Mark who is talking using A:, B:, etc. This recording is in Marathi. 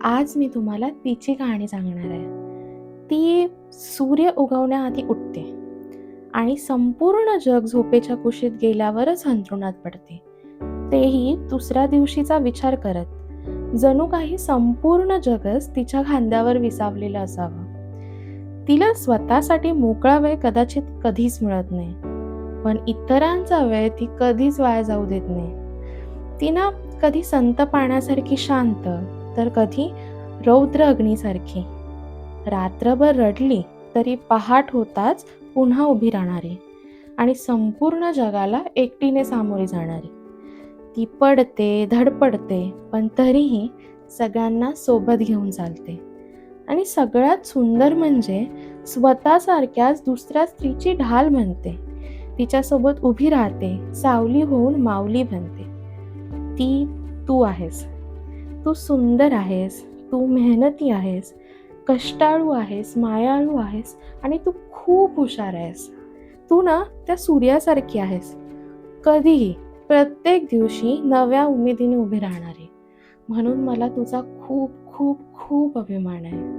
A: आज मी तुम्हाला तिची कहाणी सांगणार आहे. ती सूर्य उगवण्याआधी उठते आणि संपूर्ण जग झोपेच्या कुशीत गेल्यावरच अंथरुणात पडते. तेही दुसऱ्या दिवशीचा विचार करत, जणू काही संपूर्ण जगच तिच्या खांद्यावर विसावलेलं असावं. तिला स्वतःसाठी मोकळा वेळ कदाचित कधीच मिळत नाही, पण इतरांचा वेळ ती कधीच वाया जाऊ देत नाही. ती ना कधी संत पाण्यासारखी शांत, तर कधी रौद्र अग्नीसारखी. रात्रभर रडली तरी पहाट होताच पुन्हा उभी राहणारी आणि संपूर्ण जगाला एकटीने सामोरी जाणारी. ती पडते, धडपडते, पण तरीही सगळ्यांना सोबत घेऊन चालते. आणि सगळ्यात सुंदर म्हणजे स्वतःसारख्याच दुसऱ्या स्त्रीची ढाल बनते. तिच्यासोबत उभी राहते, सावली होऊन माऊली बनते. ती तू आहेस. तू सुंदर आहेस, तू मेहनती आहेस, कष्टाळू आहेस, मायाळू आहेस आणि तू खूप हुशार आहेस. तू ना त्या सूर्यासारखी आहेस. कधीही, प्रत्येक दिवशी नव्या उमेदीने उभी राहणारी. म्हणून मला तुझा खूप खूप खूप अभिमान आहे.